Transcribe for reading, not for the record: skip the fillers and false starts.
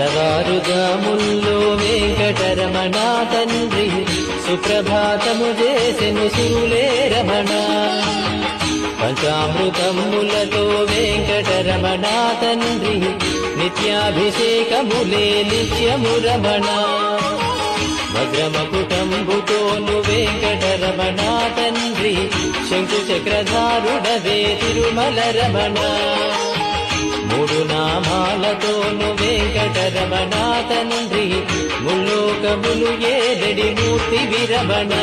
తెల్లవారుజాముల్లో వెంకటరమణ తండ్రి సుప్రభాతము చేసెను సురులే రమణ. పంచామృతములతో వెంకటరమణ తండ్రి నిత్యాభిషేకములే నిత్యము రమణ. వజ్రమకుటంబుతోను వెంకటరమణ తండ్రి శంకు చక్రధారుడవే తిరుమల రమణ. మూడు నామాలతోను వెంకటరమణ తండ్రి ముల్లోకములు ఏడడి మూర్తి విరమణ.